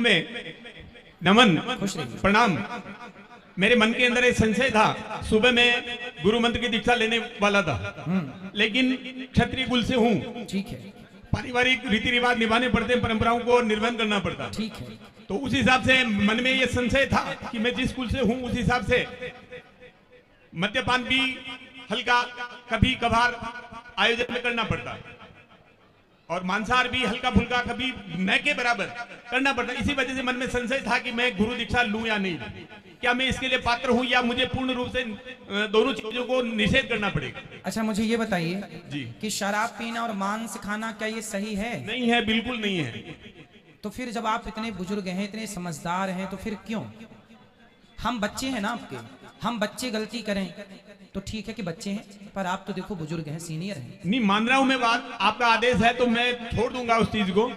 में नमन प्रणाम। मेरे मन के अंदर एक संशय था, सुबह मैं गुरु मंत्र की दीक्षा लेने वाला था, लेकिन क्षत्रिय कुल से हूँ। ठीक है। पारिवारिक रीति रिवाज निभाने पड़ते हैं, परंपराओं को निर्वहन करना पड़ता। ठीक है। तो उस हिसाब से मन में ये संशय था कि मैं जिस कुल से हूँ उस हिसाब से मद्यपान भी हल्का कभी कभार आयोजन में करना पड़ता और मांसाहार भी हल्का फुल्का कभी न के बराबर करना पड़ता। इसी वजह से मन में संशय था कि मैं गुरु दीक्षा लूं या नहीं, क्या मैं इसके लिए पात्र हूं या मुझे पूर्ण रूप से दोनों चीजों को निषेध करना पड़ेगा। अच्छा, मुझे ये बताइए जी कि शराब पीना और मांस खाना क्या ये सही है? नहीं है, बिल्कुल नहीं है। तो फिर जब आप इतने बुजुर्ग हैं, इतने समझदार हैं, तो फिर क्यों? हम बच्चे हैं ना आपके, हम बच्चे गलती करें तो ठीक है कि बच्चे हैं, पर आप तो देखो बुजुर्ग हैं, सीनियर हैं। नहीं मान रहा हूं मैं बात, आपका आदेश है तो मैं छोड़ दूंगा उस चीज को,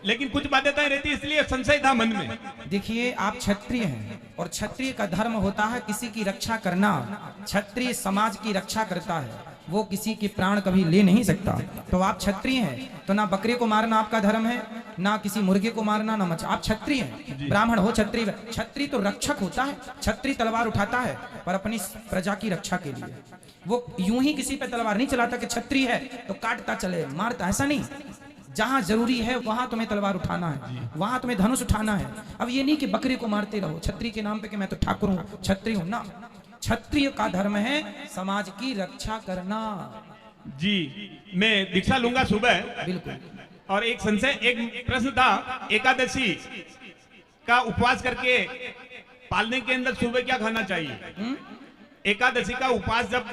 लेकिन कुछ बाध्यताएं रहती है, इसलिए संशय था मन में। देखिए, आप क्षत्रिय हैं और क्षत्रिय का धर्म होता है किसी की रक्षा करना। क्षत्रिय समाज की रक्षा करता है, वो किसी के प्राण कभी ले नहीं सकता। तो आप क्षत्रिय हैं, तो ना बकरे को मारना आपका धर्म है, ना किसी मुर्गे को मारना, ना आप क्षत्रिय हैं। ब्राह्मण हो, क्षत्रिय। क्षत्रिय तो रक्षक होता है, क्षत्रिय तलवार उठाता है पर अपनी प्रजा की रक्षा के लिए। वो यूं ही किसी पे तलवार नहीं चलाता कि क्षत्रिय है तो काटता चले, मारता, ऐसा नहीं। जहां जरूरी है वहां तुम्हें तलवार उठाना है, वहां तुम्हें धनुष उठाना है। अब ये नहीं कि बकरे को मारते रहो क्षत्रिय के नाम पे कि मैं तो ठाकुर हूं, क्षत्रिय हूं ना। क्षत्रिय का धर्म है समाज की रक्षा करना। जी, मैं दीक्षा लूंगा सुबह। बिल्कुल। और एक संशय, एक प्रश्न था, एकादशी का उपवास करके पालने के अंदर सुबह क्या खाना चाहिए? एकादशी का उपवास जब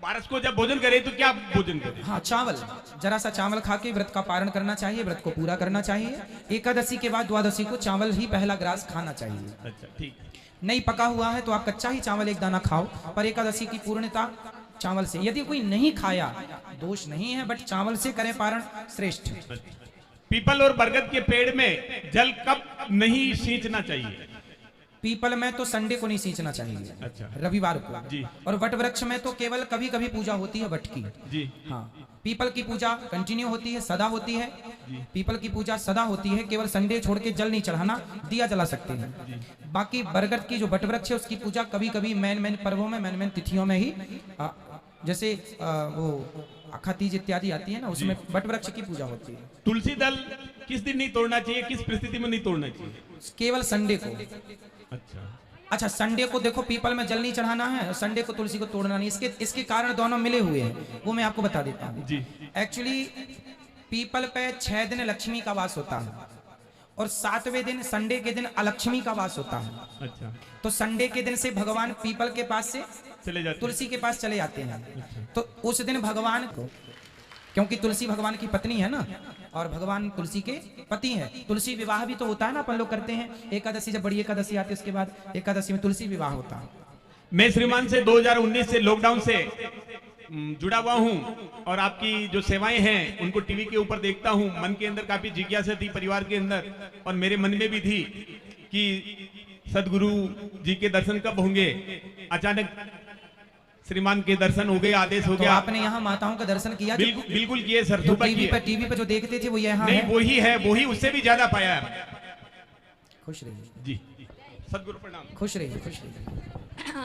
बारस को जब भोजन करे तो क्या भोजन करे? हाँ, चावल, जरा सा चावल खा के व्रत का पारण करना चाहिए, व्रत को पूरा करना चाहिए। एकादशी के बाद द्वादशी को चावल ही पहला ग्रास खाना चाहिए। अच्छा, ठीक। नहीं पका हुआ है तो आप कच्चा ही चावल एक दाना खाओ, पर एकादशी की पूर्णता चावल से। यदि कोई नहीं खाया दोष नहीं है, बट चावल से करें पारण श्रेष्ठ। पीपल और बरगद के पेड़ में जल कब नहीं सींचना चाहिए? पीपल में तो संडे को नहीं सींचना चाहिए। अच्छा। रविवार को जी। और वट वृक्ष में तो केवल कभी कभी पूजा होती है वट की। जी। हाँ, पीपल की पूजा कंटिन्यू होती है, सदा होती है। पीपल की पूजा सदा होती है, केवल संडे छोड़ के जल नहीं चढ़ाना, दिया जला सकते हैं। बाकी बरगद की जो वट वृक्ष है उसकी पूजा कभी कभी मैन पर्वों में, मैन तिथियों में ही, जैसे वो अखा तीज इत्यादि आती है ना, उसमें वट वृक्ष की पूजा होती है। तुलसी दल किस दिन नहीं तोड़ना चाहिए, किस परिस्थिति में नहीं तोड़ना चाहिए? केवल संडे को। अच्छा, संडे को देखो पीपल में जल नहीं चढ़ाना है, संडे को तुलसी को तोड़ना नहीं। इसके कारण दोनों मिले हुए हैं, वो मैं आपको बता देता हूँ। एक्चुअली पीपल पे 6 दिन लक्ष्मी का वास होता है और 7वें दिन संडे के दिन अलक्ष्मी का वास होता है। अच्छा। तो संडे के दिन से भगवान पीपल के पास से चले जाते, तुलसी के पास चले जाते हैं। तो उस दिन भगवान को, क्योंकि तुलसी भगवान की पत्नी है ना, और भगवान तुलसी के पति हैं। तुलसी विवाह भी तो होता है ना, अपन लोग करते हैं। एकादशी, जब बड़ी एकादशी आती है उसके बाद एकादशी में तुलसी विवाह होता है। मैं श्रीमान से 2019 से लॉकडाउन से जुड़ा हुआ हूं और आपकी जो सेवाएं हैं उनको टीवी के ऊपर देखता हूं। मन के अंदर काफी जिज्ञासा थी परिवार के अंदर, और मेरे मन में भी थी कि सदगुरु जी के दर्शन कब होंगे। अचानक श्रीमान के दर्शन हो गए, आदेश हो गया। तो आपने यहाँ माताओं का दर्शन किया? बिल्कुल किए सर। टीवी पे जो देखते थे वो यहाँ नहीं, वही है, वही, उससे भी ज्यादा पाया है। खुश रहिए जी, सदगुरु प्रणाम। खुश रहिए, खुश रहिए।